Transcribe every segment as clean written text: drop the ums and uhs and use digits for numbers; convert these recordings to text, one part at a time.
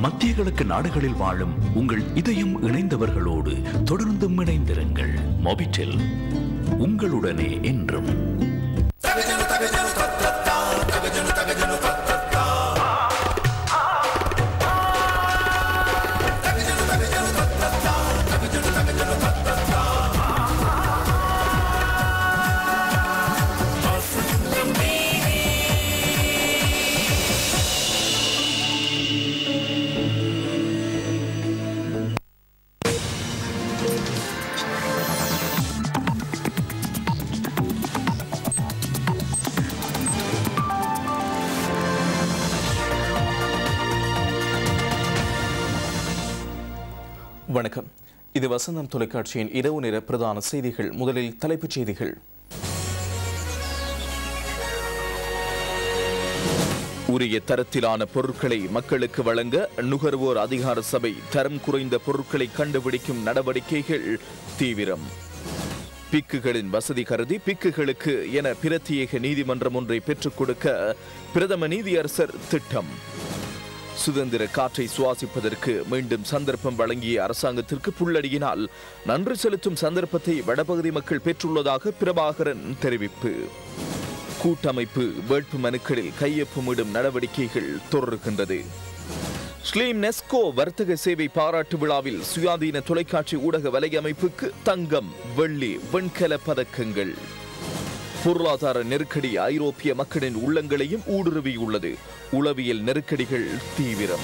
மத்திய கிழக்கு நாடுகளில் வாழும் உங்கள் இதயம் இணைந்தவர்களோடு தொடர்ந்தும் இணைந்திருங்கள். மொபிடெல், உங்களுடனே என்றும். வணக்கம். இது வசந்தம் தொலைக்காட்சியின் இரவு நேர பிரதான செய்திகள். முதலில் தலைப்புச் செய்திகள். உரிய தரத்திலான பொருட்களை மக்களுக்கு வழங்க நுகர்வோர் அதிகார சபை தரம் குறைந்த பொருட்களை கண்டுபிடிக்கும் நடவடிக்கைகள் தீவிரம். பிக்குகளின் வசதி கருதி பிக்குகளுக்கு என பிரத்யேக நீதிமன்றம் ஒன்றை பெற்றுக் கொடுக்க பிரதம நீதியரசர் திட்டம். சுதந்திர காற்றை சுவாசிப்பதற்கு மீண்டும் சந்தர்ப்பம் வழங்கிய அரசாங்கத்திற்கு புல்லடியினால் நன்றி செலுத்தும் சந்தர்ப்பத்தை வடபகுதி மக்கள் பெற்றுள்ளதாக பிரபாகரன் தெரிவிப்பு. கூட்டமைப்பு வேட்பு மனுக்களில் கையொப்பமிடும் நடவடிக்கைகள் தொடர்கின்றது. ஸ்லீம் நெஸ்கோ வர்த்தக சேவை பாராட்டு விழாவில் சுயாதீன தொலைக்காட்சி ஊடக வலையமைப்புக்கு தங்கம், வெள்ளி, வெண்கல பதக்கங்கள். பொருளாதார நெருக்கடி ஐரோப்பிய மக்களின் உள்ளங்களையும் ஊடுருவியுள்ளது. உளவியல் நெருக்கடிகள் தீவிரம்.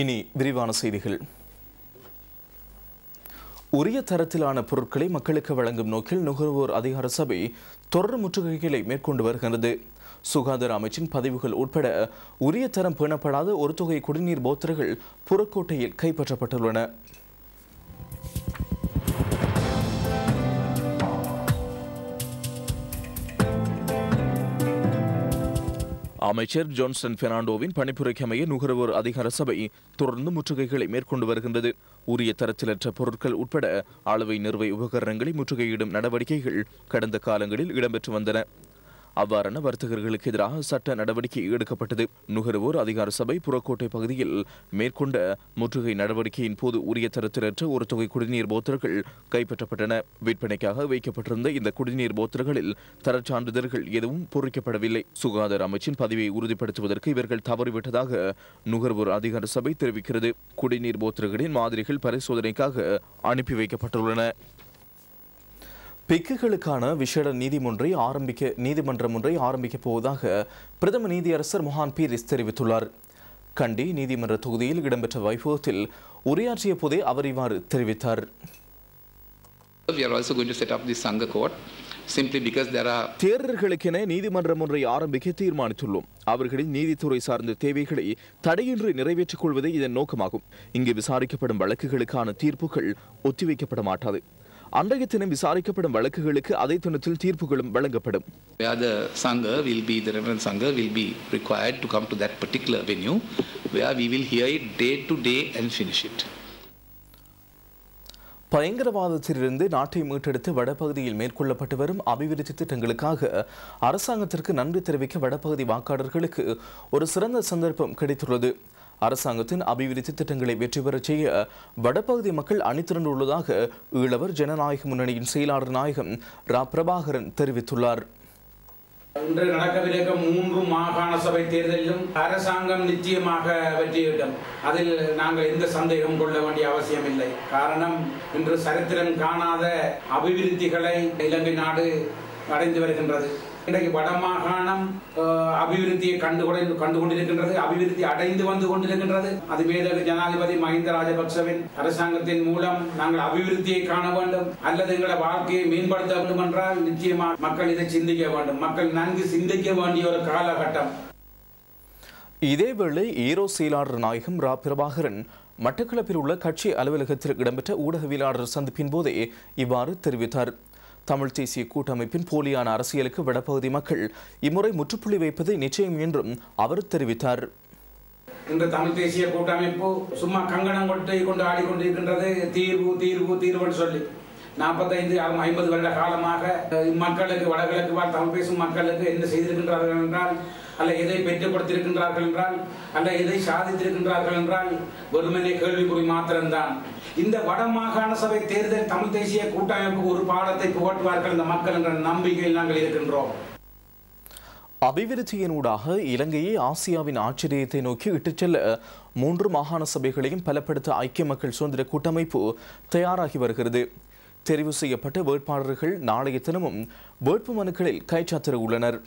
இனி விரிவான செய்திகள். உரிய தரத்திலான பொருட்களை மக்களுக்கு வழங்கும் நோக்கில் நுகர்வோர் அதிகார சபை தொடர் முற்றுகைகளை மேற்கொண்டு வருகிறது. சுகாதார அமைச்சின் பதிவுகள் உட்பட உரிய தரம் பேணப்படாத ஒரு தொகை குடிநீர் போத்தல்கள் புறக்கோட்டையில் கைப்பற்றப்பட்டுள்ளன. அமைச்சர் ஜான்சன் பெர்னாண்டோவின் பணிப்புரைக்கமைய நுகர்வோர் அதிகார சபை தொடர்ந்து முற்றுகைகளை மேற்கொண்டு வருகின்றது. உரிய தரத்திலற்ற பொருட்கள் உட்பட அளவை நிறுவை உபகரணங்களை முற்றுகையிடும் நடவடிக்கைகள் கடந்த காலங்களில் இடம்பெற்று வந்தன. அவ்வாறான வர்த்தகர்களுக்கு எதிராக சட்ட நடவடிக்கை எடுக்கப்பட்டது. நுகர்வோர் அதிகார சபை புறக்கோட்டை பகுதியில் மேற்கொண்ட முற்றுகை நடவடிக்கையின் போது உரிய தரத்திலற்ற ஒரு தொகை குடிநீர் போத்தல்கள் கைப்பற்றப்பட்டன. விற்பனைக்காக வைக்கப்பட்டிருந்த இந்த குடிநீர் போத்தல்களில் தரச்சான்றிதழ்கள் எதுவும் பொறிக்கப்படவில்லை. சுகாதார அமைச்சின் பதிவை உறுதிப்படுத்துவதற்கு இவர்கள் தவறிவிட்டதாக நுகர்வோர் அதிகார சபை தெரிவிக்கிறது. குடிநீர் போத்தல்களின் மாதிரிகள் பரிசோதனைக்காக அனுப்பி வைக்கப்பட்டுள்ளன. பிக்குகளுக்கான விசேட நீதிமன்றம் ஒன்றை ஆரம்பிக்கப் போவதாக பிரதம நீதியரசர் மொஹான் பீரிஸ் தெரிவித்துள்ளார். கண்டி நீதிமன்ற தொகுதியில் இடம்பெற்ற வைபவத்தில் உரையாற்றிய போதே அவர் இவ்வாறு தெரிவித்தார். தேரர்களுக்கென நீதிமன்றம் ஒன்றை ஆரம்பிக்க தீர்மானித்துள்ளோம். அவர்களின் நீதித்துறை சார்ந்த தேவைகளை தடையின்றி நிறைவேற்றிக் கொள்வதே இதன் நோக்கமாகும். இங்கு விசாரிக்கப்படும் வழக்குகளுக்கான தீர்ப்புகள் ஒத்திவைக்கப்பட மாட்டாது. அன்றைய தினம் விசாரிக்கப்படும் வழக்குகளுக்கு அதே தினத்தில் தீர்ப்புகளும் வழங்கப்படும். பயங்கரவாதத்திலிருந்து நாட்டை மீட்டெடுத்து வடபகுதியில் மேற்கொள்ளப்பட்டு வரும் அபிவிருத்தி திட்டங்களுக்காக அரசாங்கத்திற்கு நன்றி தெரிவிக்க வடபகுதி வாக்காளர்களுக்கு ஒரு சிறந்த சந்தர்ப்பம் கிடைத்துள்ளது. அரசாங்கத்தின் அபிவிருத்தி திட்டங்களை வெற்றி பெறச் செய்ய வடபகுதி மக்கள் அணிதிரண்டுள்ளதாக ஈழவர் ஜனநாயக முன்னணியின் செயலாளர் நாயகம் ரா பிரபாகரன் தெரிவித்துள்ளார். இன்று நடக்கவிருக்கும் 3 மாகாண சபை தேர்தலிலும் அரசாங்கம் நிச்சயமாக வெற்றியிடும். அதில் நாங்கள் எந்த சந்தேகம் கொள்ள வேண்டிய அவசியம் இல்லை. காரணம், இன்று சரித்திரம் காணாத அபிவிருத்திகளை இலங்கை நாடு அடைந்து வருகின்றது. இன்றைக்கு வடமாகாணம் அபிவிருத்தியை கண்டுகொண்டிருக்கின்றது, அபிவிருத்தி அடைந்து வந்து கொண்டிருக்கின்றது. அது மேதகு ஜனாதிபதி மஹிந்த ராஜபக்சவின் அரசாங்கத்தின் மூலம் நாங்கள் அபிவிருத்தியை காண வேண்டும் அல்லது எங்களை வாழ்க்கையை மேம்படுத்த வேண்டும் என்றால் நிச்சயமாக மக்கள் இதை சிந்திக்க வேண்டும். மக்கள் நன்கு சிந்திக்க வேண்டிய ஒரு காலகட்டம். இதேவேளை ஈரோ செயலாளர் நாயகம் ரா பிரபாகரன் மட்டக்களப்பில் உள்ள கட்சி அலுவலகத்தில் இடம்பெற்ற ஊடகவியலாளர் சந்திப்பின் போதே இவ்வாறு தெரிவித்தார். தமிழ் தேசிய கூட்டமைப்பின் போலியான அரசியலுக்கு வடபகுதி மக்கள் இம்முறை முற்றுப்புள்ளி வைப்பது நிச்சயம் என்றும் அவர் தெரிவித்தார். இன்று தமிழ் தேசிய கூட்டமைப்பு சும்மா கங்கணம் கொண்டு ஆடிக்கொண்டிருக்கின்றது. தீர்வு தீர்வு தீர்வு சொல்லி 45 50 வருட காலமாக மக்களுக்கு வடகிழக்கு வாழ் தமிழ் பேசும் மக்களுக்கு என்ன செய்திருக்கின்றார்கள் என்றால், அல்ல எதை பெற்றுக் கொடுத்திருக்கின்றார்கள் என்றால், அல்ல எதை சாதித்திருக்கின்றார்கள் என்றால் வெறுமனே கேள்விக்குறி மாத்திரம்தான். இந்த வடமாகாண சபை தேர்தல் தமிழ் தேசிய கூட்டமைப்புக்கு ஒரு பாடத்தை புகட்டுவார்கள் இந்த மக்கள் என்ற நம்பிக்கையில் நாங்கள் இருக்கின்றோம். அபிவிருத்தியினூடாக இலங்கையை ஆசியாவின் ஆச்சரியத்தை நோக்கி இட்டுச் செல்ல 3 மாகாண சபைகளையும் பலப்படுத்த ஐக்கிய மக்கள் சுதந்திர கூட்டமைப்பு தயாராகி வருகிறது. தெரிவு செய்யப்பட்ட வேட்பாளர்கள் நாளைய தினமும் வேட்பு மனுக்களில் கைச்சாத்திட உள்ளனர்.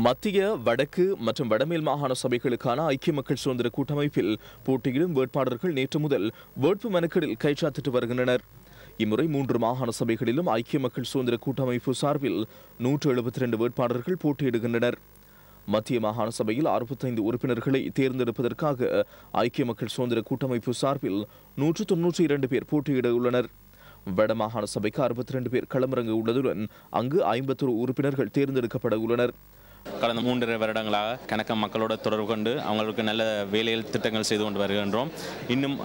மத்திய, வடக்கு மற்றும் வடமேல் மாகாண சபைகளுக்கான ஐக்கிய மக்கள் சுதந்திர கூட்டமைப்பில் போட்டியிடும் வேட்பாளர்கள் நேற்று முதல் வேட்பு மனுக்களில் கைச்சாத்திட்டு வருகின்றனர். இம்முறை 3 மாகாண சபைகளிலும் ஐக்கிய மக்கள் சுதந்திர கூட்டமைப்பு சார்பில் 172 வேட்பாளர்கள் போட்டியிடுகின்றனர். மத்திய மாகாண சபையில் 65 உறுப்பினர்களை தேர்ந்தெடுப்பதற்காக ஐக்கிய மக்கள் சுதந்திர கூட்டமைப்பு சார்பில் 192 பேர் போட்டியிட உள்ளனர். வடமாகாண சபைக்கு 62 பேர் களமிறங்க உள்ளதுடன் அங்கு 51 உறுப்பினர்கள் தேர்ந்தெடுக்கப்பட உள்ளனர். கடந்த 3 வருடங்களாக கணக்க மக்களோட தொடர்பு கொண்டு அவங்களுக்கு நல்ல வேலையில் திட்டங்கள் செய்து கொண்டு வருகின்றோம். இன்னும்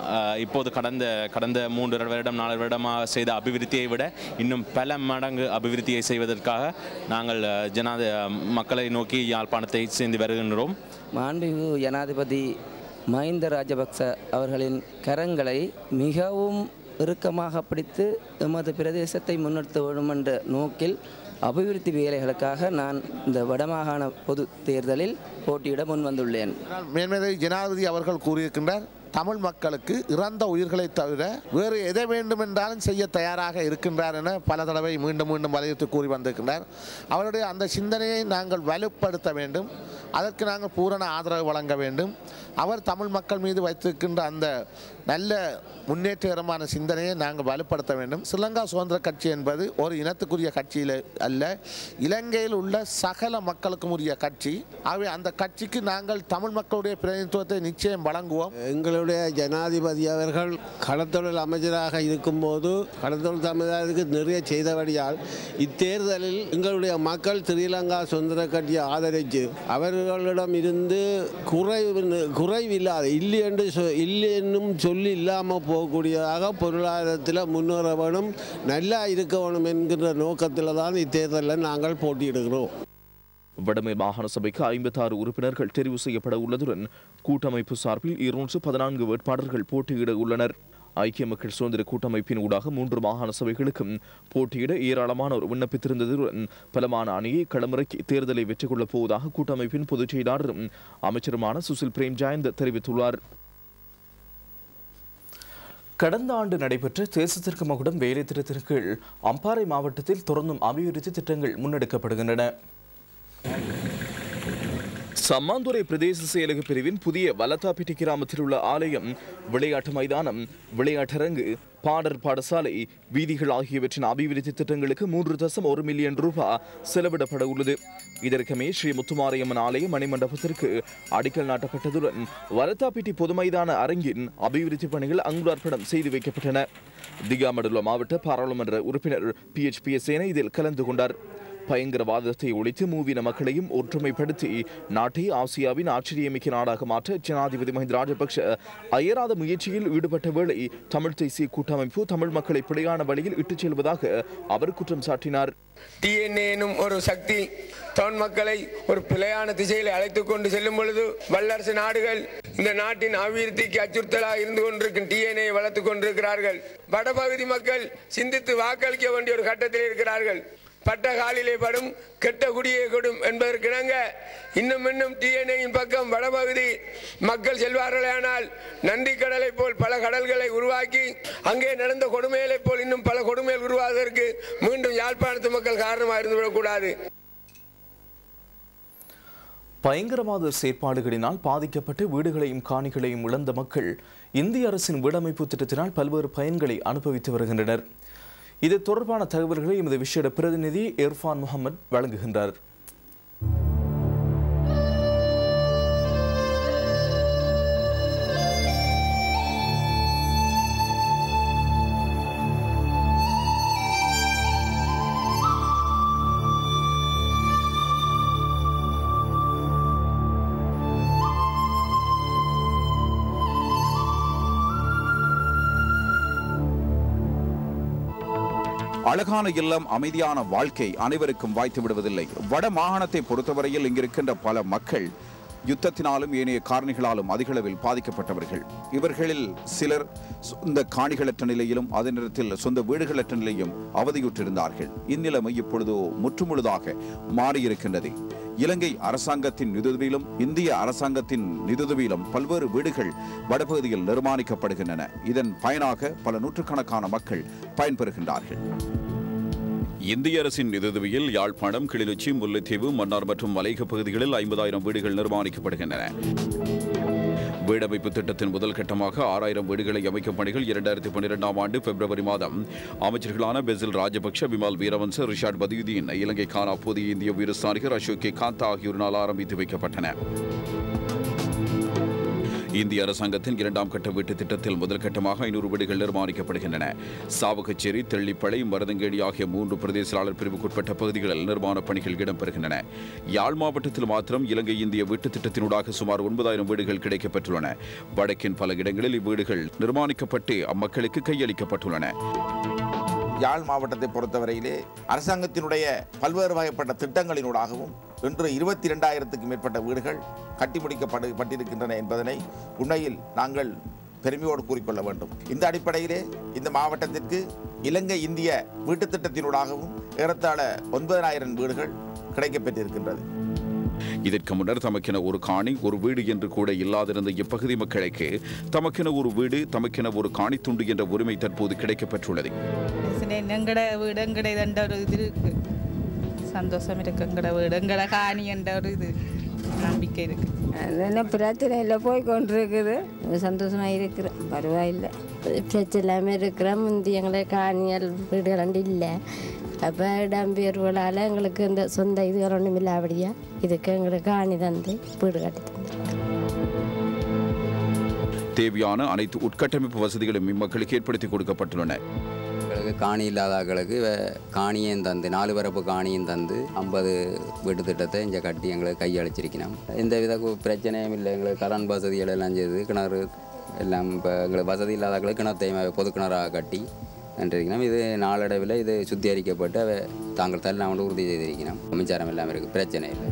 இப்போது கடந்த 3 வருடம் 4 வருடமாக செய்த அபிவிருத்தியை விட இன்னும் பல மடங்கு அபிவிருத்தியை செய்வதற்காக நாங்கள் மக்களை நோக்கி யாழ்ப்பாணத்தை சேர்ந்து வருகின்றோம். மாண்புமிகு ஜனாதிபதி மஹிந்த ராஜபக்ச அவர்களின் கரங்களை மிகவும் இறுக்கமாக பிடித்து எமது பிரதேசத்தை முன்னெடுத்த வேண்டும் என்ற நோக்கில் அபிவிருத்தி வேலைகளுக்காக நான் இந்த வடமாகாண பொது தேர்தலில் போட்டியிட முன் வந்துள்ளேன். மேன்மேதை ஜனாதிபதி அவர்கள் கூறியிருக்கின்றார், தமிழ் மக்களுக்கு இறந்த உயிர்களை தவிர வேறு எதை வேண்டுமென்றாலும் செய்ய தயாராக இருக்கின்றார் என பல தடவை மீண்டும் வலியுறுத்தி கூறி வந்திருக்கின்றார். அவருடைய அந்த சிந்தனையை நாங்கள் வலுப்படுத்த வேண்டும். அதற்கு நாங்கள் பூரண ஆதரவு வழங்க வேண்டும். அவர் தமிழ் மக்கள் மீது வைத்திருக்கின்ற அந்த நல்ல முன்னேற்றகரமான சிந்தனையை நாங்கள் வலுப்படுத்த வேண்டும். ஸ்ரீலங்கா சுதந்திர கட்சி என்பது ஒரு இனத்துக்குரிய கட்சியில் அல்ல, இலங்கையில் உள்ள சகல மக்களுக்கும் உரிய கட்சி. ஆகவே அந்த கட்சிக்கு நாங்கள் தமிழ் மக்களுடைய பிரதிநிதித்துவத்தை நிச்சயம் வழங்குவோம். எங்களுடைய ஜனாதிபதி அவர்கள் கடத்தொழில் அமைச்சராக இருக்கும்போது கடத்தொழில் சமுதாயத்துக்கு நிறைய செய்தபடியால் இத்தேர்தலில் எங்களுடைய மக்கள் ஸ்ரீலங்கா சுதந்திர கட்சியை ஆதரித்து அவர்களிடம் இருந்து குறைவில்லாத இல்லை என்னும் சொல்லி இல்லாமல் போகக்கூடியதாக பொருளாதாரத்தில் முன்னேற வேணும், நல்லா இருக்க வேணும் என்கின்ற நோக்கத்தில் தான் இத்தேர்தலில் நாங்கள் போட்டியிடுகிறோம். வடமேல் மாகாண சபைக்கு 56 உறுப்பினர்கள் தெரிவு செய்யப்பட உள்ளதுடன் கூட்டமைப்பு சார்பில் 214 வேட்பாளர்கள் போட்டியிட உள்ளனர். ஐக்கிய மக்கள் சுதந்திர கூட்டமைப்பின் ஊடாக 3 மாகாண சபைகளுக்கும் போட்டியிட ஏராளமானோர் விண்ணப்பித்திருந்ததுடன் பலமான அணியை களமிறக்கி தேர்தலை வெற்றி கொள்ளப் போவதாக கூட்டமைப்பின் பொதுச் செயலாளரும் அமைச்சருமான சுசில் பிரேம் ஜெயந்த் தெரிவித்துள்ளார். கடந்த ஆண்டு நடைபெற்ற தேசத்திற்கு மகுடம் வேலை திட்டத்தின் கீழ் அம்பாறை மாவட்டத்தில் தொடர்ந்தும் அபிவிருத்தி திட்டங்கள் முன்னெடுக்கப்படுகின்றன. சம்மாந்துறை பிரதேச செயலக பிரிவின் புதிய வலத்தாப்பிட்டி கிராமத்தில் உள்ள ஆலயம், விளையாட்டு மைதானம், விளையாட்டரங்கு, பாடசாலை, வீதிகள் ஆகியவற்றின் அபிவிருத்தி திட்டங்களுக்கு 3.1 மில்லியன் ரூபாய் செலவிடப்பட உள்ளது. இதற்கமே ஸ்ரீ முத்துமாரியம்மன் ஆலய மணிமண்டபத்திற்கு அடிக்கல் நாட்டப்பட்டதுடன் வலத்தாப்பிட்டி பொது மைதான அரங்கின் அபிவிருத்தி பணிகள் அங்குரார்ப்பணம் செய்து வைக்கப்பட்டன. திகாமடுல மாவட்ட பாராளுமன்ற உறுப்பினர் PHPS சேன இதில் கலந்து கொண்டார். பயங்கரவாதத்தை ஒழித்து மூவின மக்களையும் ஒற்றுமைப்படுத்தி நாட்டை ஆசியாவின் ஆச்சரியமிக்க நாடாக மாற்ற ஜனாதிபதி மஹிந்த ராஜபக்ஷ அயராத முயற்சியில் ஈடுபட்ட வேளை தமிழ் தேசிய கூட்டமைப்பு தமிழ் மக்களை பிழையான வழியில் இட்டுச் செல்வதாக அவர் குற்றம் சாட்டினார். டிஎன்ஏ எனும் ஒரு சக்தி தமிழ் மக்களை ஒரு பிழையான திசையில் அழைத்துக் கொண்டு செல்லும் பொழுது வல்லரசு நாடுகள் இந்த நாட்டின் அபிவிருத்திக்கு அச்சுறுத்தலாக இருந்து கொண்டிருக்கும் டிஎன்ஏ வளர்த்துக் கொண்டிருக்கிறார்கள். வடபகுதி மக்கள் சிந்தித்து வாக்களிக்க வேண்டிய ஒரு கட்டத்தில் இருக்கிறார்கள். பட்ட காலிலே படும் கெட்ட குடியை கொடும் என்பதற்கிணங்க இன்னும் டிஎன்ஏயின் பக்கம் வடபகுதி மக்கள் செல்வார்களானால் நன்றி கடலை போல் பல கடல்களை உருவாக்கி அங்கே நடந்த கொடுமைகளை போல் இன்னும் பல கொடுமைகள் உருவாவதற்கு மீண்டும் யாழ்ப்பாணத்து மக்கள் காரணமாக இருந்துவிடக்கூடாது. பயங்கரவாத செயற்பாடுகளினால் பாதிக்கப்பட்டு வீடுகளையும் காணிகளையும் இழந்த மக்கள் இந்திய அரசின் வீடமைப்பு திட்டத்தினால் பல்வேறு பயன்களை அனுபவித்து வருகின்றனர். இது தொடர்பான தகவல்களை எமது விசேட பிரதிநிதி இர்ஃபான் முகமது வழங்குகின்றார். அழகான இல்லம், அமைதியான வாழ்க்கை அனைவருக்கும் வாய்த்து விடுவதில்லை. வட மாகாணத்தை பொறுத்தவரையில் இங்கிருக்கின்ற பல மக்கள் யுத்தத்தினாலும் ஏனைய காரணிகளாலும் அதிகளவில் பாதிக்கப்பட்டவர்கள். இவர்களில் சிலர் சொந்த காணிகளற்ற நிலையிலும் அதே நேரத்தில் சொந்த வீடுகளற்ற நிலையும் அவதியுற்றிருந்தார்கள். இந்நிலைமை இப்பொழுது முற்றுமுழுதாக மாறியிருக்கின்றது. இலங்கை அரசாங்கத்தின் நிதியுதவியிலும் இந்திய அரசாங்கத்தின் நிதியுதவியிலும் பல்வேறு வீடுகள் வடபகுதியில் நிர்மாணிக்கப்படுகின்றன. இதன் பயனாக பல நூற்றுக்கணக்கான மக்கள் பயன்பெறுகின்றார்கள். இந்திய அரசின் நிதியுதவியில் யாழ்ப்பாணம், கிளிநொச்சி, முல்லைத்தீவு, மன்னார் மற்றும் மலையக பகுதிகளில் 50,000 வீடுகள் நிர்மாணிக்கப்படுகின்றன. வீடமைப்பு திட்டத்தின் முதல் கட்டமாக 6,000 வீடுகளை அமைக்கும் பணிகள் 2012ஆம் ஆண்டு பிப்ரவரி மாதம் அமைச்சர்களான பெசில் ராஜபக்ஷ, விமல் வீரவன்ச, ரிஷாட் பதியுதீன், இலங்கைக்கான அப்போதைய இந்திய உயரஸ்தானிகர் அசோக் கே காந்தா ஆகியோரினால் ஆரம்பித்து வைக்கப்பட்டன. இந்திய அரசாங்கத்தின் 2ஆம் கட்ட வீட்டு திட்டத்தில் முதல் கட்டமாக 500 வீடுகள் நிர்மாணிக்கப்படுகின்றன. சாவகச்சேரி, தெள்ளிப்பளை, மருதங்கேணி ஆகிய 3 பிரதேச செயலாளர் பிரிவுக்குட்பட்ட பகுதிகளில் நிர்மாணப் பணிகள் இடம்பெறுகின்றன. யாழ் மாவட்டத்தில் மாத்திரம் இலங்கை இந்திய வீட்டு திட்டத்தினூடாக சுமார் 9,000 வீடுகள் கிடைக்கப்பெற்றுள்ளன. வடக்கின் பல இடங்களில் இவ்வீடுகள் நிர்மாணிக்கப்பட்டு அம்மக்களுக்கு கையளிக்கப்பட்டுள்ளன. யாழ் மாவட்டத்தை பொறுத்தவரையிலே அரசாங்கத்தினுடைய பல்வேறு வகைப்பட்ட திட்டங்களினூடாகவும் இன்று 22,000க்கும் மேற்பட்ட வீடுகள் கட்டி முடிக்கப்பட்டிருக்கின்றன என்பதனை உண்மையில் நாங்கள் பெருமையோடு கூறிக்கொள்ள வேண்டும். இந்த அடிப்படையிலே இந்த மாவட்டத்திற்கு இலங்கை இந்திய வீட்டுத் திட்டத்தினூடாகவும் ஏறத்தாழ 9,000 வீடுகள் கிடைக்கப்பெற்றிருக்கின்றது. இதற்கு முன்னர் தமக்கென ஒரு காணி, ஒரு வீடு என்று கூட இல்லாதிருந்த இப்பகுதி மக்களுக்கு தமக்கென ஒரு வீடு, தமக்கென ஒரு காணி துண்டு என்ற உரிமை தற்போது கிடைக்கப்பெற்றுள்ளது. எங்கட வீடு எங்கட என்ற ஒரு இது இருக்கு, சந்தோஷம் இருக்கு. எங்கட வீடு எங்கட காணி என்ற ஒரு இது நம்பிக்கை இருக்கு. என்ன பிரச்சனை இல்லை, போய் கொண்டிருக்குது, சந்தோஷமாக இருக்கிறேன், பரவாயில்லை. பிரச்சனை இல்லாமல் இருக்கிறேன். முந்தி எங்களை காணியல் வீடுகள் இல்லை, அப்போ இடம்பெயர்வுகளால் எங்களுக்கு இந்த சொந்த இதுகள் ஒன்றும் இல்லாபடியா இதுக்கு எங்களுக்கு காணி தந்து வீடு கட்டி தந்து தேவையான அனைத்து உட்கட்டமைப்பு வசதிகளும் இம்மக்களுக்கு ஏற்படுத்தி கொடுக்கப்பட்டுள்ளன. எங்களுக்கு காணி இல்லாதவர்களுக்கு காணியும் தந்து 4 வரப்பு காணியும் தந்து 50 வீட்டு திட்டத்தை இங்கே கட்டி எங்களுக்கு கையளிச்சிருக்கணும். எந்த வித பிரச்சனையும் இல்லை. எங்களுக்கு கரண்ட் வசதிகள் எல்லாம் செய்து கிணறு எல்லாம் இப்போ எங்களுக்கு வசதி இல்லாதவர்களுக்கு கிணத்தையும் பொது கிணறாக கட்டி நன்றிருக்கணும். இது நாளடைவில் இது சுத்திகரிக்கப்பட்டு தாங்கள் தள்ளாமல் உறுதி செய்திருக்கணும். மின்சாரம் எல்லாம் இருக்குது, பிரச்சனை இல்லை.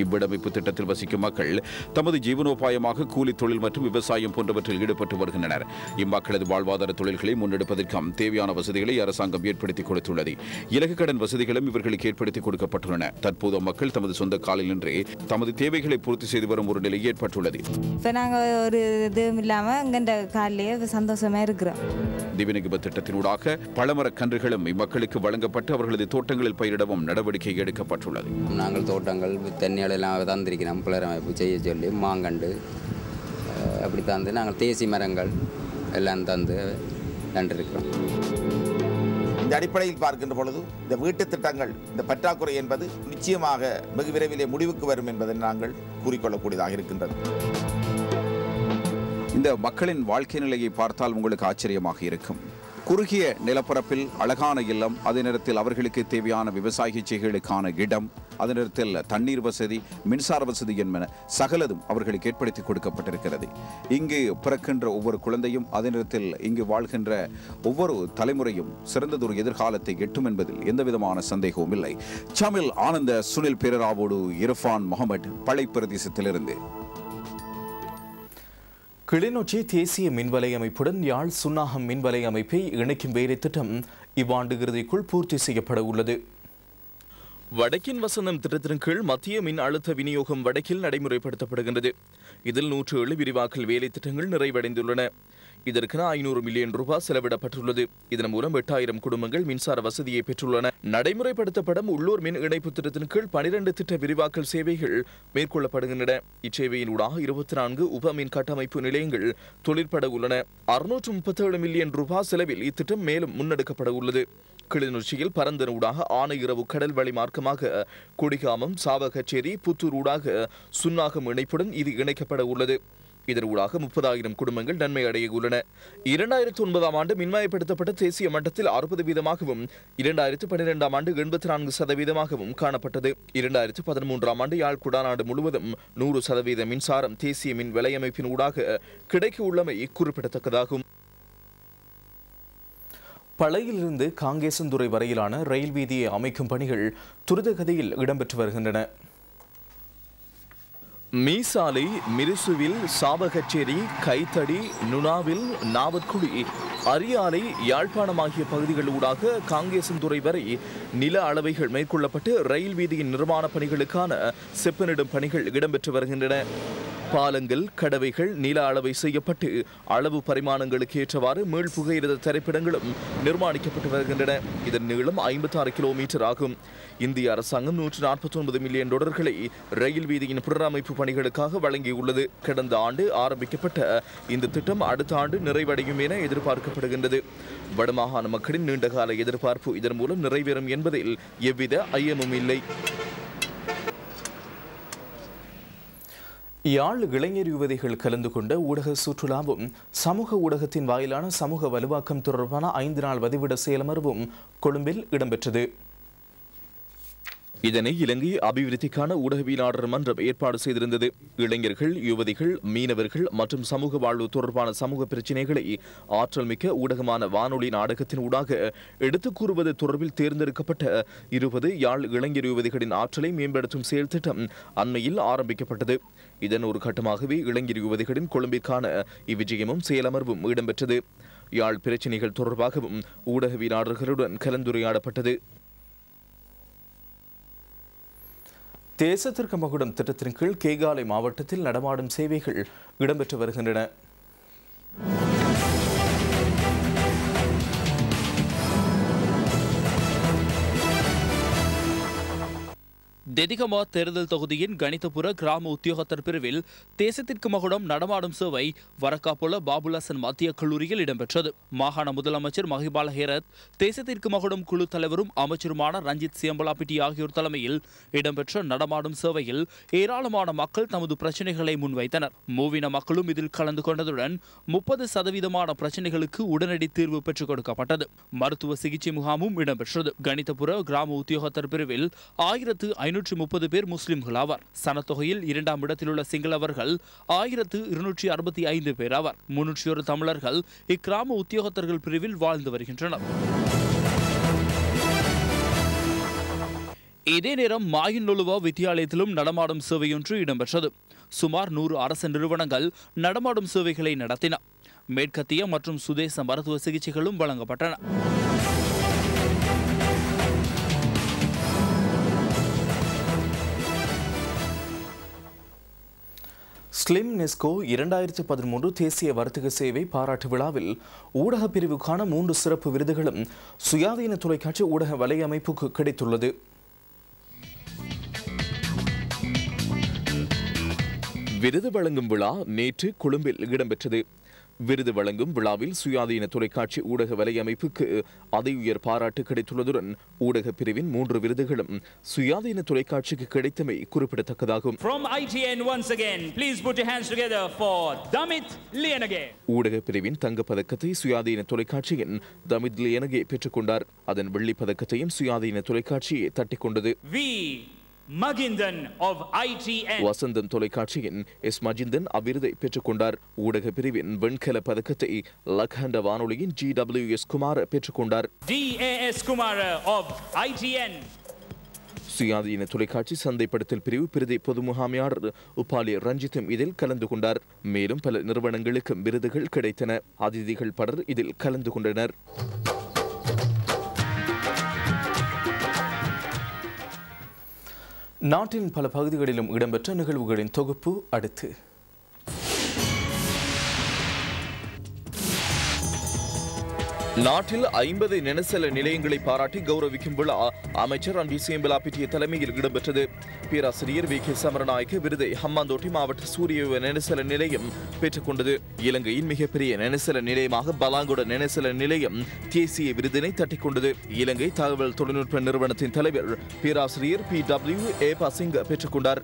இவ்விடமைப்பு திட்டத்தில் வசிக்கும் மக்கள் தமது ஜீவனோபாயமாக கூலி தொழில் மற்றும் விவசாயம் போன்றவற்றில் ஈடுபட்டு வருகின்றனர். இம்மக்களது வாழ்வாதார தொழில்களை முன்னெடுப்பதற்கும் தேவையான வசதிகளை அரசாங்கம் ஏற்படுத்தி கொடுத்துள்ளது. இலக்கு கடன் வசதிகளும் இவர்களுக்கு ஏற்படுத்தி கொடுக்கப்பட்டுள்ளன. தற்போது மக்கள் தமது சொந்த காலில் நின்று தமது தேவைகளை பூர்த்தி செய்து வரும் ஒரு நிலை ஏற்பட்டுள்ளது. இப்போ நாங்கள் ஒரு இதுவும் இல்லாமல் எங்கண்ட காலையே சந்தோஷமாக இருக்கிறோம். திவினகிப திட்டத்தினூடாக பழமர கன்றுகளும் இம்மக்களுக்கு வழங்கப்பட்டு அவர்களது தோட்டங்களில் பயிரிடவும் நடவடிக்கை எடுக்கப்பட்டுள்ளது. நாங்கள் தோட்டங்கள் தென்னையெல்லாம் தந்திருக்கிறோம், புலரமைப்பு செய்ய சொல்லி மாங்கண்டு அப்படி தந்து நாங்கள் தேசி மரங்கள் எல்லாம் தந்து நன்றிருக்கிறோம். இந்த அடிப்படையில் பார்க்கின்ற பொழுது இந்த வீட்டு திட்டங்கள், இந்த பற்றாக்குறை என்பது நிச்சயமாக வெகு விரைவிலே முடிவுக்கு வரும் என்பதை நாங்கள் கூறிக்கொள்ளக்கூடியதாக இருக்கின்றது. இந்த மக்களின் வாழ்க்கை நிலையை பார்த்தால் உங்களுக்கு ஆச்சரியமாக இருக்கும். குறுகிய நிலப்பரப்பில் அழகான இல்லம், அதே நேரத்தில் அவர்களுக்கு தேவையான விவசாய சிகிச்சைகளுக்கான இடம், அதே நேரத்தில் தண்ணீர் வசதி, மின்சார வசதி என்பன சகலதும் அவர்களுக்கு ஏற்படுத்தி கொடுக்கப்பட்டிருக்கிறது. இங்கு பிறக்கின்ற ஒவ்வொரு குழந்தையும், அதே நேரத்தில் இங்கு வாழ்கின்ற ஒவ்வொரு தலைமுறையும் சிறந்ததொரு எதிர்காலத்தை எட்டும் என்பதில் எந்தவிதமான சந்தேகமும் இல்லை. சமில் ஆனந்த, சுனில் பெரராவோடு இரஃபான் முகமது, பளை பிரதேசத்திலிருந்து. கிளிநொச்சி தேசிய மின்வலை அமைப்புடன் யாழ் சுன்னாகம் மின்வலை அமைப்பை இணைக்கும் வேலை திட்டம் இவ்வாண்டு இறுதிக்குள் பூர்த்தி செய்யப்பட உள்ளது. வடக்கின் வசந்தம் திட்டத்தின் கீழ் மத்திய மின் அழுத்த விநியோகம் வடக்கில் நடைமுறைப்படுத்தப்படுகின்றது. இதில் 107 விரிவாக்கல் வேலை திட்டங்கள் நிறைவடைந்துள்ளன. இதற்கு 500 மில்லியன் ரூபாய் செலவிடப்பட்டுள்ளது. இதன் மூலம் 8000 குடும்பங்கள் மின்சார வசதியை பெற்றுள்ளன. நடைமுறைப்படுத்தப்படும் உள்ளூர் மின் இணைப்பு திட்டத்தின் கீழ் 12 திட்ட விரிவாக்கல் சேவைகள் மேற்கொள்ளப்படுகின்றன. இச்சேவையினூடாக 24 உப மின் கட்டமைப்பு நிலையங்கள் தொழிற்பட உள்ளன. 637 மில்லியன் ரூபாய் செலவில் இத்திட்டம் மேலும் முன்னெடுக்கப்பட உள்ளது. கிளிநொச்சியில் பரந்தனூடாக ஆனையிரவு கடல் வழி மார்க்கமாக கொடிகாமம், சாவகச்சேரி, புத்தூரூடாக சுன்னாகம் இணைப்புடன் இது இணைக்கப்பட உள்ளது. இதனூடாக 30,000 குடும்பங்கள் நன்மை அடைய உள்ளன. 2009ஆம் ஆண்டு மின்மயப்படுத்தப்பட்ட தேசிய மட்டத்தில் 60%, 2012ஆம் ஆண்டு 84% காணப்பட்டது. 2013ஆம் ஆண்டு யாழ் குடாநாடு முழுவதும் 100% மின்சாரம் தேசிய மின் வலையமைப்பின் ஊடாக கிடைக்க உள்ளமை குறிப்பிடத்தக்கதாகும். பளையிலிருந்து காங்கேசன்துறை வரையிலான ரயில் வீதியை அமைக்கும் பணிகள் துரிதகதியில் இடம்பெற்று வருகின்றன. மீசாலை, மிருசுவில், சாபகச்சேரி, கைத்தடி, நுணாவில், நாவற்குழி, அரியாலை, யாழ்ப்பாணம் ஆகிய பகுதிகளூடாக காங்கேசன்துறை வரை நில அளவைகள் மேற்கொள்ளப்பட்டு ரயில் வீதியின் நிர்மாண பணிகளுக்கான செப்பனிடும் பணிகள் இடம்பெற்று வருகின்றன. பாலங்கள், கடவைகள் நில அளவை செய்யப்பட்டு அளவு பரிமாணங்களுக்கு ஏற்றவாறு மீள் புகையிரத தரிப்பிடங்களும் நிர்மாணிக்கப்பட்டு வருகின்றன. இதன் நீளம் 56 கிலோமீட்டர் ஆகும். இந்திய அரசாங்கம் 149 மில்லியன் டாலர்களை ரயில் வீதியின் புனரமைப்பு பணிகளுக்காக வழங்கியுள்ளது. கடந்த ஆண்டு ஆரம்பிக்கப்பட்ட இந்த திட்டம் அடுத்த ஆண்டு நிறைவடையும் என எதிர்பார்க்கப்படுகின்றது. வடமாகாண மக்களின் நீண்டகால எதிர்பார்ப்பு இதன் மூலம் நிறைவேறும் என்பதில் எவ்வித ஐயமும் இல்லை. யாழ் இளைஞர் யுவதிகள் கலந்து கொண்ட ஊடக சுற்றுலாவும் சமூக ஊடகத்தின் வாயிலான சமூக வலுவாக்கம் தொடர்பான 5 நாள் வதிவிட செயலமர்வும் கொழும்பில் இடம்பெற்றது. இதனை இலங்கை அபிவிருத்திக்கான ஊடகவியலாளர் மன்றம் ஏற்பாடு செய்திருந்தது. இளைஞர்கள், யுவதிகள், மீனவர்கள் மற்றும் சமூக வாழ்வு தொடர்பான சமூக பிரச்சினைகளை ஆற்றல் மிக்க ஊடகமான வானொலி நாடகத்தின் ஊடாக எடுத்துக் கூறுவது தொடர்பில் தேர்ந்தெடுக்கப்பட்ட 20 யாழ் இளைஞர் யுவதிகளின் ஆற்றலை மேம்படுத்தும் செயல் திட்டம் அண்மையில் ஆரம்பிக்கப்பட்டது. இதன் ஒரு கட்டமாகவே இளைஞர் யுவதிகளின் கொழும்பிற்கான இவ்விஜயமும் செயலமர்வும் இடம்பெற்றது. யாழ் பிரச்சினைகள் தொடர்பாகவும் ஊடகவியலாளர்களுடன் கலந்துரையாடப்பட்டது. தேசத்திற்கு மகுடம் திட்டத்தின் கீழ் கேகாலை மாவட்டத்தில் நடமாடும் சேவைகள் இடம்பெற்று வருகின்றன. தெதிகமா தேர்தல் தொகுதியின் கணிதபுர கிராம உத்தியோகத்தர் பிரிவில் தேசத்திற்கு மகுடம் நடமாடும் சேவை வரக்காப்புல பாபுலசன் மத்திய கல்லூரியில் இடம்பெற்றது. மாகாண முதலமைச்சர் மஹிபால ஹேரத், தேசத்திற்கு மகுடம் குழு தலைவரும் அமைச்சருமான ரஞ்சித் சியம்பலாபிட்டி ஆகியோர் தலைமையில் இடம்பெற்ற நடமாடும் சேவையில் ஏராளமான மக்கள் தமது பிரச்சினைகளை முன்வைத்தனர். மூவின மக்களும் இதில் கலந்து கொண்டதுடன் 30% பிரச்சினைகளுக்கு உடனடி தீர்வு பெற்றுக் கொடுக்கப்பட்டது. மருத்துவ சிகிச்சை முகாமும் இடம்பெற்றது. கணிதபுர கிராம உத்தியோகத்தர் பிரிவில் 1530 பேர் முஸ்லிம்கள் ஆவார். சனத்தொகையில் 2ஆம் இடத்தில் உள்ள சிங்களவர்கள் 1265 பேர் ஆவார். 301 தமிழர்கள் இக்கிராம உத்தியோகத்தர்கள் பிரிவில் வாழ்ந்து வருகின்றனர். இதே நேரம் மாயின்லொலுவா வித்தியாலயத்திலும் நடமாடும் சேவையொன்று இடம்பெற்றது. சுமார் 100 அரசு நிறுவனங்கள் நடமாடும் சேவைகளை நடத்தின. மேற்கத்திய மற்றும் சுதேச மருத்துவ சிகிச்சைகளும் வழங்கப்பட்டன. ஸ்லிம் நெஸ்கோ 2013 தேசிய வர்த்தக சேவை பாராட்டு விழாவில் ஊடக பிரிவுக்கான 3 சிறப்பு விருதுகளும் சுயாதீன தொலைக்காட்சி ஊடக வலையமைப்புக்கு கிடைத்துள்ளது. விருது வழங்கும் விழா நேற்று கொழும்பில் இடம்பெற்றது. விருது வழங்கும் விழாவில் சுயாதீன தொலைக்காட்சி ஊடக வலையமைப்புக்கு அதிஉயர் பாராட்டு கிடைத்துள்ளதுடன் ஊடக பிரிவின் 3 விருதுகளும் சுயாதீன தொலைக்காட்சிக்கு கிடைத்தமை குறிப்பிடத்தக்கதாகும். ஊடக பிரிவின் தங்கப் பதக்கத்தை சுயாதீன தொலைக்காட்சியின் தமித் லியனகே பெற்றுக்கொண்டார். அதன் வெள்ளிப் பதக்கத்தையும் சுயாதீன தொலைக்காட்சியை தட்டிக் கொண்டது. மகிந்தன் of ITN வசந்தன் தொலைக்காட்சியின் எஸ் மஜிந்தன் அவ்விருதை பெற்றுக்கொண்டார். ஊடக பிரிவின் வெண்கல பதக்கத்தை லக்ஹண்ட வானொலியின் GWS குமார பெற்றுக்கொண்டார். DAS குமார of ITN சுயாதீன தொலைக்காட்சி சந்தைப்படுத்தல் பிரிவு பிரதி பொது முகாமையாளர் உபாலி ரஞ்சித்தும் இதில் கலந்து கொண்டார். மேலும் பல நிறுவனங்களுக்கும் விருதுகள் கிடைத்தன. அதிதிகள் பலர் இதில் கலந்து கொண்டனர். நாட்டின் பல பகுதிகளிலும் இடம்பெற்ற நிகழ்வுகளின் தொகுப்பு அடுத்து. நாட்டில் 50 நெனசல நிலையங்களை பாராட்டி கௌரவிக்கும் விழா அமைச்சர் ரஞ்சித் சியம்பலாபிட்டிய தலைமையில் இடம்பெற்றது. பேராசிரியர் VK சமரநாயக்க விருதை ஹம்பாந்தோட்டை மாவட்ட சூரிய நெனசல நிலையம் பெற்றுக்கொண்டது. இலங்கையின் மிகப்பெரிய நெனசல நிலையமாக பலாங்குட நெனசல நிலையம் தேசிய விருதினை தட்டிக்கொண்டது. இலங்கை தகவல் தொழில்நுட்ப நிறுவனத்தின் தலைவர் பேராசிரியர் PW பசிங்க பெற்றுக்கொண்டார்.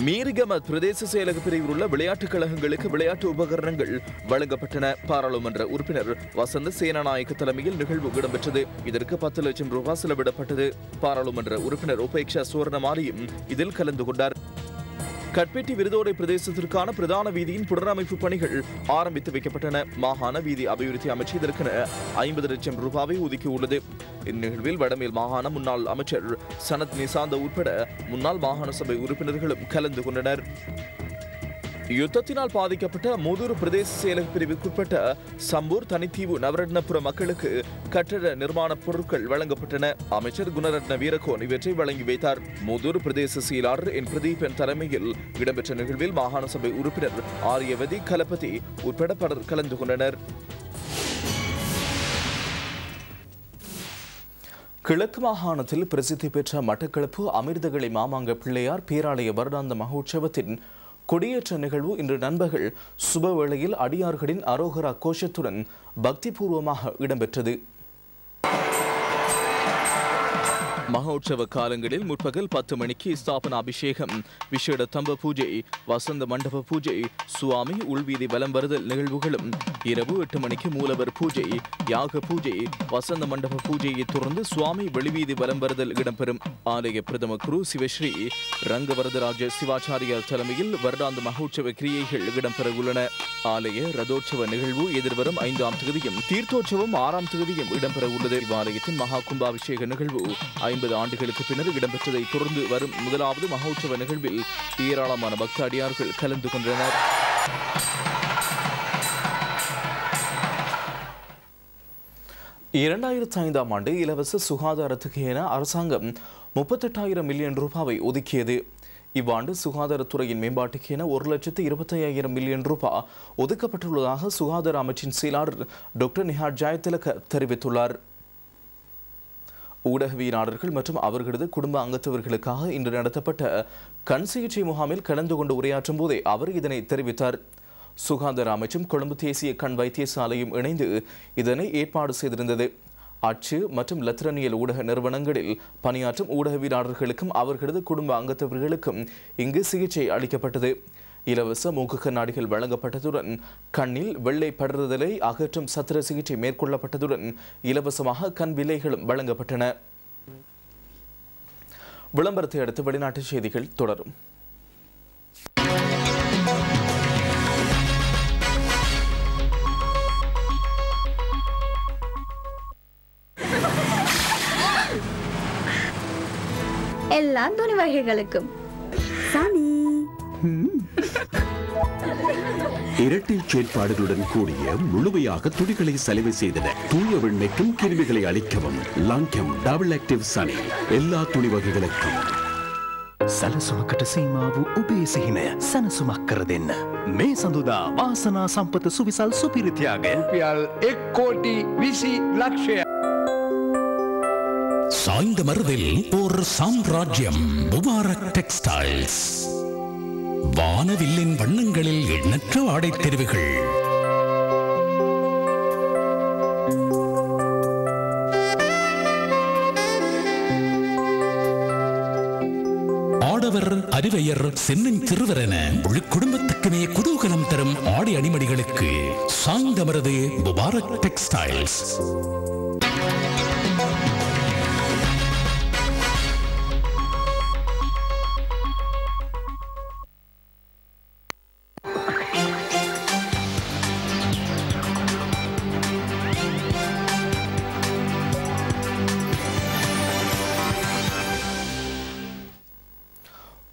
மீரிகம பிரதேச செயலக பிரிவில் உள்ள விளையாட்டுக் கழகங்களுக்கு விளையாட்டு உபகரணங்கள் வழங்கப்பட்டன. பாராளுமன்ற உறுப்பினர் வசந்த சேனநாயக்க தலைமையில் நிகழ்வு இடம்பெற்றது. இதற்கு 10 லட்சம் ரூபாய் செலவிடப்பட்டது. பாராளுமன்ற உறுப்பினர் உபேக்ஷா சுவர்ணமாலியும் இதில் கலந்து கொண்டார். கட்பெட்டி விருதோடை பிரதேசத்திற்கான பிரதான வீதியின் புனரமைப்பு பணிகள் ஆரம்பித்து வைக்கப்பட்டன. மாகாண வீதி அபிவிருத்தி அமைச்சு இதற்கென 50 லட்சம் ரூபாவை ஒதுக்கியுள்ளது. இந்நிகழ்வில் வடமேல் மாகாண முன்னாள் அமைச்சர் சனத் நிசாந்த உட்பட முன்னாள் மாகாண சபை உறுப்பினர்களும் கலந்து கொண்டனர். யுத்தத்தினால் பாதிக்கப்பட்ட மூதூர் பிரதேச செயலக பிரிவுக்குட்பட்ட சம்பூர், தனித்தீவு, நவரத்னபுர மக்களுக்கு கட்டட நிர்மாண பொருட்கள் வழங்கப்பட்டன. அமைச்சர் குணரத்ன வீரகோன் இவற்றை வழங்கி வைத்தார். மூதூர் பிரதேச செயலாளர் என் பிரதீபன் தலைமையில் இடம்பெற்ற நிகழ்வில் மாகாண சபை உறுப்பினர் ஆரியவதி கலபதி உட்பட பலர் கலந்து கொண்டனர். கிழக்கு மாகாணத்தில் பிரசித்தி பெற்ற மட்டக்களப்பு அமிர்தகளை மாமாங்க பிள்ளையார் பேராலய வருடாந்த மகோற்சவத்தின் கொடியேற்ற நிகழ்வு இன்று நண்பகல் சுபவேளையில் அடியார்களின் அரோகரா கோஷத்துடன் பக்திபூர்வமாக இடம்பெற்றது. மகோற்சவ காலங்களில் முற்பகல் 10 மணிக்கு ஸ்தாபன அபிஷேகம், விசேட தம்ப பூஜை, வசந்த மண்டப பூஜை, சுவாமி உள்வீதி வலம் வருதல் நிகழ்வுகளும், இரவு 8 மணிக்கு மூலவர் பூஜை, யாக பூஜை, வசந்த மண்டப பூஜையை தொடர்ந்து சுவாமி வெளிவீதி வலம் வருதல் இடம்பெறும். ஆலய பிரதம குரு சிவஸ்ரீ ரங்கவரதராஜ சிவாச்சாரியார் தலைமையில் வருடாந்த மகோற்சவ கிரியைகள் இடம்பெற உள்ளன. ஆலய ரதோற்சவ நிகழ்வு எதிர்வரும் 5ஆம் தேதியும் தீர்த்தோற்சவம் 6ஆம் தேதியும் இடம்பெற உள்ளது. இவ்வாலயத்தின் மகா கும்பாபிஷேக நிகழ்வு 50 ஆண்டுகளுக்கு பின்னர் இடம்பெற்றதை தொடர்ந்து வரும் முதலாவது மகோற்சவ நிகழ்வில் ஏராளமான பக்தாடியார்கள் கலந்து கொண்டனர். (2005) ஆண்டு இலவச சுகாதாரத்துக்கு என அரசாங்கம் 38,000 மில்லியன் ரூபாவை ஒதுக்கியது. இவ்வாண்டு சுகாதாரத்துறையின் மேம்பாட்டுக்கு என 1,25,000 மில்லியன் ரூபாய் ஒதுக்கப்பட்டுள்ளதாக சுகாதார அமைச்சின் செயலாளர் டாக்டர் நிஹாட் ஜெயதிலக தெரிவித்துள்ளார். ஊடகவியலாளர்கள் மற்றும் அவர்களது குடும்ப அங்கத்தவர்களுக்காக இன்று நடத்தப்பட்ட கண் சிகிச்சை முகாமில் கலந்து கொண்டு உரையாற்றும் போதே அவர் இதனை தெரிவித்தார். சுகாதார அமைச்சும் கொழும்பு தேசிய கண் வைத்தியசாலையும் இணைந்து இதனை ஏற்பாடு செய்திருந்தது. அச்சு மற்றும் லத்திரனியல் ஊடக நிறுவனங்களில் பணியாற்றும் ஊடகவியலாளர்களுக்கும் அவர்களது குடும்ப அங்கத்தவர்களுக்கும் இங்கு சிகிச்சை அளிக்கப்பட்டது. இலவச மூக்கு கண்ணாடிகள் வழங்கப்பட்டதுடன் கண்ணில் வெள்ளை படர்தலை அகற்றும் சத்திர சிகிச்சை மேற்கொள்ளப்பட்டதுடன் இலவசமாக கண் விலைகளும் வழங்கப்பட்டன. விளம்பரத்தை அடுத்து வெளிநாட்டு செய்திகள் தொடரும். எல்லா துணி வகைகளுக்கும் இரட்டை செயற்பாடுகளுடன் கூடிய முழுமையாக துணிகளை சலவை செய்தன. தூய வெண்மைக்கும் கிருமிகளை அளிக்கவும் லாங்கம் டபுள் ஆக்டிவ் சனி எல்லா துணி வகைகளுக்கும். සැලසුමකට සීමාව ඔබේ සිහින සැනසුමක් කර දෙන්න. මේ සඳුදා වාසනා සම්පත සුවිසල් සුපිරිතියාගේ රුපියල් 1,20,00,000. சாய்ந்தமருதில் ஒரு சாம்ராஜ்யம் முபாரக் டெக்ஸ்டைல்ஸ். வானவில்லின் வண்ணங்களில் எண்ணற்ற ஆடைத் தெரிவுகள். ஆடவர், அரிவையர், சென்னின் திருவரென முழு குடும்பத்துக்குமே குதூகலம் தரும் ஆடை அணிமணிகளுக்கு சாய்ந்தமருது முபாரக் டெக்ஸ்டைல்ஸ்.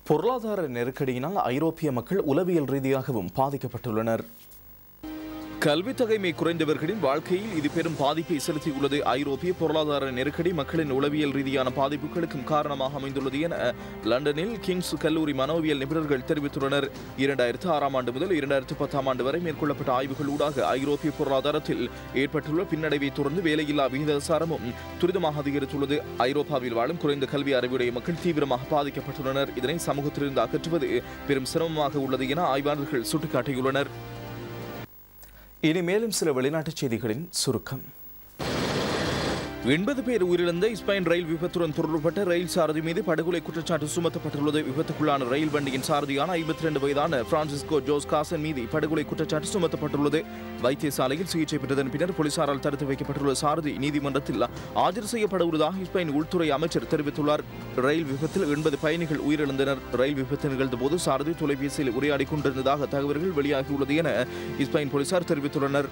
பொருளாதார நெருக்கடியினால் ஐரோப்பிய மக்கள் உளவியல் ரீதியாகவும் பாதிக்கப்பட்டுள்ளனர். கல்வி தகைமை குறைந்தவர்களின் வாழ்க்கையில் இது பெரும் பாதிப்பை செலுத்தியுள்ளது. ஐரோப்பிய பொருளாதார நெருக்கடி மக்களின் உளவியல் ரீதியான பாதிப்புகளுக்கும் காரணமாக அமைந்துள்ளது என லண்டனில் கிங்ஸ் கல்லூரி மனோவியல் நிபுணர்கள் தெரிவித்துள்ளனர். 2006 ஆண்டு முதல் 2010 ஆண்டு வரை மேற்கொள்ளப்பட்ட ஆய்வுகள் ஊடாக ஐரோப்பிய பொருளாதாரத்தில் ஏற்பட்டுள்ள பின்னடைவை தொடர்ந்து வேலையில்லா விகிதாசாரமும் துரிதமாக அதிகரித்துள்ளது. ஐரோப்பாவில் வாழும் குறைந்த கல்வி அறிவுடைய மக்கள் தீவிரமாக பாதிக்கப்பட்டுள்ளனர். இதனை சமூகத்திலிருந்து அகற்றுவது பெரும் சிரமமாக உள்ளது என ஆய்வாளர்கள் சுட்டிக்காட்டியுள்ளனர். இனி மேலும் சில வெளிநாட்டுச் செய்திகளின் சுருக்கம். 80 பேர் உயிரிழந்த ஸ்பெயின் ரயில் விபத்துடன் தொடர்புபட்ட ரயில் சாரதி மீது படுகொலை குற்றச்சாட்டு சுமத்தப்பட்டுள்ளது. விபத்துக்குள்ளான ரயில் வண்டியின் சாரதியான 52 வயதான பிரான்சிஸ்கோ ஜோஸ் காசன் மீது படுகொலை குற்றச்சாட்டு சுமத்தப்பட்டுள்ளது. வைத்தியசாலையில் சிகிச்சை பெற்றதன் பின்னர் போலீசாரால் தடுத்து வைக்கப்பட்டுள்ள சாரதி நீதிமன்றத்தில் ஆஜர் செய்யப்பட உள்ளதாக ஸ்பெயின் உள்துறை அமைச்சர் தெரிவித்துள்ளார். ரயில் விபத்தில் 80 பயணிகள் உயிரிழந்தனர். ரயில் விபத்து நிகழ்ந்த போது சாரதி தொலைபேசியில் உரையாடிக் கொண்டிருந்ததாக தகவல்கள் வெளியாகியுள்ளது என ஸ்பெயின் போலீசார் தெரிவித்துள்ளனர்.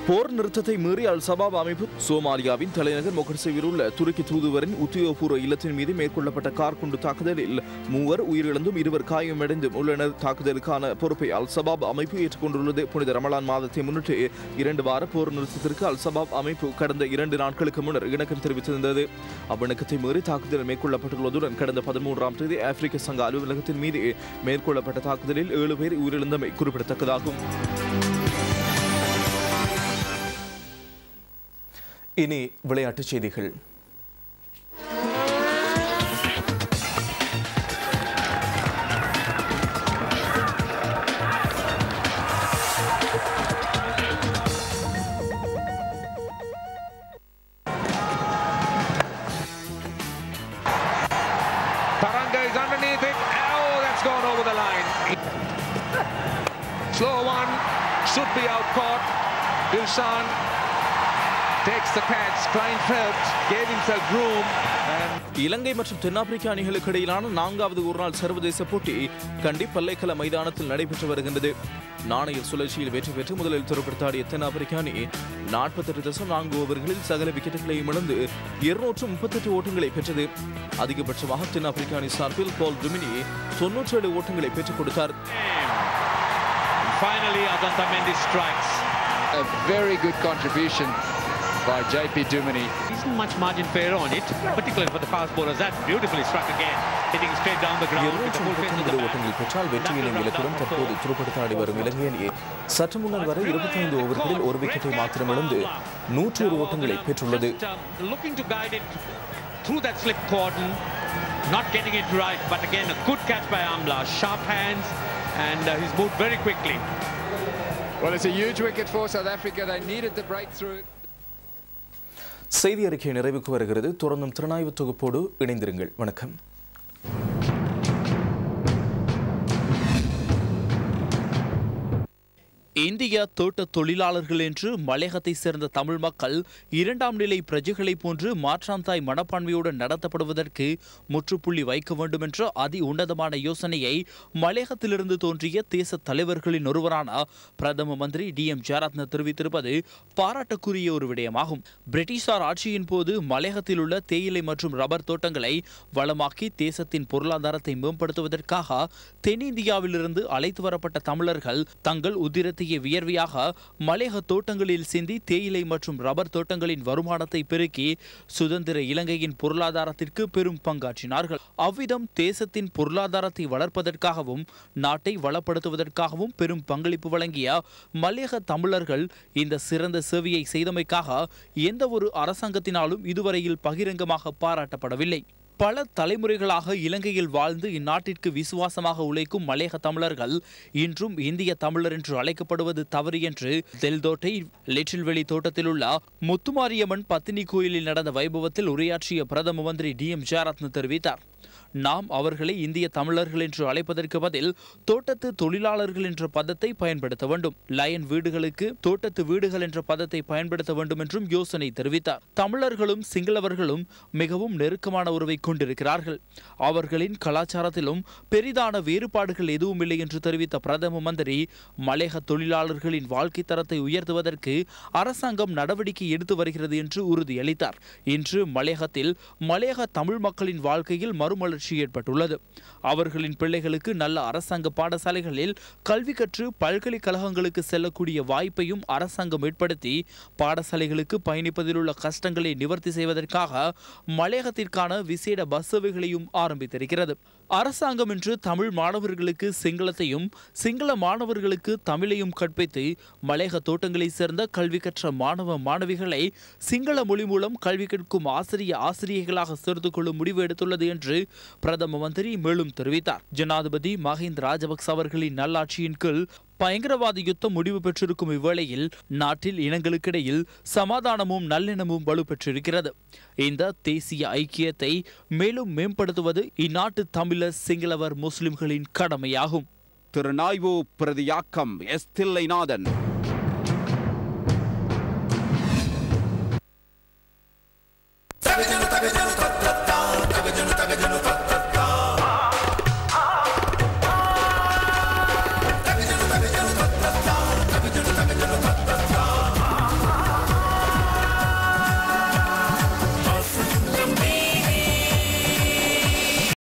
போர் நிறுத்தத்தை மீறி அல் சபாப் அமைப்பு சோமாலியாவின் தலைநகர் மொகட்சவில் உள்ள துருக்கி தூதுவரின் உத்தியோகபூர்வ இல்லத்தின் மீது மேற்கொள்ளப்பட்ட கார் குண்டு தாக்குதலில் 3 உயிரிழந்தும் 2 காயமடைந்தும் உள்ளனர். தாக்குதலுக்கான பொறுப்பை அல் சபாப் அமைப்பு ஏற்றுக்கொண்டுள்ளது. புனித ரமலான் மாதத்தை முன்னிட்டு 2 வார போர் நிறுத்தத்திற்கு அல் சபாப் அமைப்பு கடந்த 2 நாட்களுக்கு முன்னர் இணக்கம் தெரிவித்திருந்தது. அவ்விணக்கத்தை மீறி தாக்குதல் மேற்கொள்ளப்பட்டுள்ளதுடன் கடந்த 13ஆம் தேதி ஆப்பிரிக்க சங்க அலுவலகத்தின் மீது மேற்கொள்ளப்பட்ட தாக்குதலில் 7 பேர் உயிரிழந்தமை குறிப்பிடத்தக்கதாகும். இனி விளையாட்டுச் செய்திகள். Taranga is underneath it. Oh, that's gone over the line. Slow one, should be out caught. Dilshan takes the catch. Kleinfeld gave himself room. இலங்கை மற்றும் தென்னாப்பிரிக்க அணிகளுக்கு இடையிலான 4வது ஒருநாள் சர்வதேச போட்டி கண்டி பல்லைக்கல மைதானத்தில் நடைபெற்று வருகின்றது. நாணய சுழற்சியில் வெற்றி பெற்று முதலில் துருப்படுத்தாடிய தென்னாப்பிரிக்க அணி 48.4 ஓவர்களில் சகல விக்கெட்டுகளையும் இழந்து 238 ஓட்டங்களை பெற்றது. அதிகபட்சமாக தென்னாப்பிரிக்க அணி சார்பில் பால் டுமினி 97 ஓட்டங்களை பெற்றுக் கொடுத்தார். Finally, Adanta Mendy strikes. A very good contribution by JP Duminy. Isn't much margin fair on it, particularly for the fast bowlers. That's beautifully struck again, hitting straight down the ground. 239 ஓட்டங்கள் பெற்றால் வெற்றியின் இலக்குடன் தற்போது துருப்படுத்தாடி வரும் இலங்கை அணி சற்று முன்னர் வரை 25 ஓவர்களில் ஒரு விக்கெட்டை மாத்திரம் இழந்து 101 ஓட்டங்களை பெற்றுள்ளது. Looking to guide it through that slip cordon, not getting it right, but again a good catch by Amla, sharp hands, and he's moved very quickly. Well, it's a huge wicket for South Africa. They needed the breakthrough. செய்தி அறிக்கை நிறைவுக்கு வருகிறது. தொடர்ந்தும் திறனாய்வு தொகுப்போடு இணைந்திருங்கள். வணக்கம். இந்திய தோட்ட தொழிலாளர்கள் என்று மலையகத்தை சேர்ந்த தமிழ் மக்கள் 2ஆம் நிலை பிரஜைகளை போன்று மாற்றாந்தாய் மனப்பான்மையுடன் நடத்தப்படுவதற்கு முற்றுப்புள்ளி வைக்க வேண்டும் என்ற அதி உன்னதமான யோசனையை மலையகத்திலிருந்து தோன்றிய தேச தலைவர்களின் ஒருவரான பிரதம மந்திரி DM ஜெயரத்ன தெரிவித்திருப்பது பாராட்டுக்குரிய ஒரு விடயமாகும். பிரிட்டிஷார் ஆட்சியின் போது மலையகத்தில் உள்ள தேயிலை மற்றும் ரப்பர் தோட்டங்களை வளமாக்கி தேசத்தின் பொருளாதாரத்தை மேம்படுத்துவதற்காக தென்னிந்தியாவிலிருந்து அழைத்து வரப்பட்ட தமிழர்கள் தங்கள் உதிரத்தை வியர்வையாக மலையக தோட்டங்களில் சிந்தி தேயிலை மற்றும் ரப்பர் தோட்டங்களின் வருமானத்தை பெருக்கி சுதந்திர இலங்கையின் பொருளாதாரத்திற்கு பெரும் பங்காற்றினார்கள். அவ்விதம் தேசத்தின் பொருளாதாரத்தை வளர்ப்பதற்காகவும் நாட்டை வளப்படுத்துவதற்காகவும் பெரும் பங்களிப்பு வழங்கிய மலையக தமிழர்கள் இந்த சிறந்த சேவையை செய்தமைக்காக எந்த ஒரு அரசாங்கத்தினாலும் இதுவரையில் பகிரங்கமாக பாராட்டப்படவில்லை. பல தலைமுறைகளாக இலங்கையில் வாழ்ந்து இந்நாட்டிற்கு விசுவாசமாக உழைக்கும் மலையக தமிழர்கள் இன்றும் இந்திய தமிழர் என்று அழைக்கப்படுவது தவறு என்று தெல்தோட்டை லிட்டில் வெளி தோட்டத்தில் உள்ள முத்துமாரியம்மன் பத்தினி கோயிலில் நடந்த வைபவத்தில் உரையாற்றிய பிரதம மந்திரி DM ஜெயரத்ன தெரிவித்தார். நாம் அவர்களை இந்திய தமிழர்கள் என்று அழைப்பதற்கு பதில் தோட்டத்து தொழிலாளர்கள் என்ற பதத்தை பயன்படுத்த வேண்டும். லயன் வீடுகளுக்கு தோட்டத்து வீடுகள் என்ற பதத்தை பயன்படுத்த வேண்டும் என்றும் யோசனை தெரிவித்தார். தமிழர்களும் சிங்களவர்களும் மிகவும் நெருக்கமான உறவை கொண்டிருக்கிறார்கள். அவர்களின் கலாச்சாரத்திலும் பெரிதான வேறுபாடுகள் எதுவும் இல்லை என்று தெரிவித்த பிரதம மந்திரி மலையக தொழிலாளர்களின் வாழ்க்கை தரத்தை உயர்த்துவதற்கு அரசாங்கம் நடவடிக்கை எடுத்து வருகிறது என்று உறுதியளித்தார். இன்று மலையகத்தில் மலையக தமிழ் மக்களின் வாழ்க்கையில் மறுமலர்ச்சி ஏற்பட்டுள்ளது. அவர்களின் பிள்ளைகளுக்கு நல்ல அரசாங்க பாடசாலைகளில் கல்வி கற்று பல்கலைக்கழகங்களுக்கு செல்லக்கூடிய வாய்ப்பையும் அரசாங்கம் ஏற்படுத்தி பாடசாலைகளுக்கு பயணிப்பதில் உள்ள கஷ்டங்களை நிவர்த்தி செய்வதற்காக மலையகத்திற்கான விசேட பஸ் சேவைகளையும் ஆரம்பித்திருக்கிறது. அரசாங்கம் இன்று தமிழ் மாணவர்களுக்கு சிங்களத்தையும் சிங்கள மாணவர்களுக்கு தமிழையும் கற்பித்து மலையக தோட்டங்களைச் சேர்ந்த கல்வி கற்ற மாணவ மாணவிகளை சிங்கள மொழி மூலம் கல்வி கற்கும் ஆசிரியர்களாக சேர்த்துக் கொள்ளும் முடிவு எடுத்துள்ளது என்று பிரதம மந்திரி மேலும் தெரிவித்தார். ஜனாதிபதி மஹிந்த ராஜபக்ச அவர்களின் நல்லாட்சியின் கீழ் பயங்கரவாத யுத்தம் முடிவு பெற்றிருக்கும் இவ்வேளையில் நாட்டில் இனங்களுக்கிடையில் சமாதானமும் நல்லெண்ணமும் வலுப்பெற்றிருக்கிறது. இந்த தேசிய ஐக்கியத்தை மேலும் மேம்படுத்துவது இந்நாட்டு தமிழர் சிங்களவர் முஸ்லிம்களின் கடமையாகும். திருநாய்வு பிரதியாக்கம் எஸ் தில்லைநாதன்.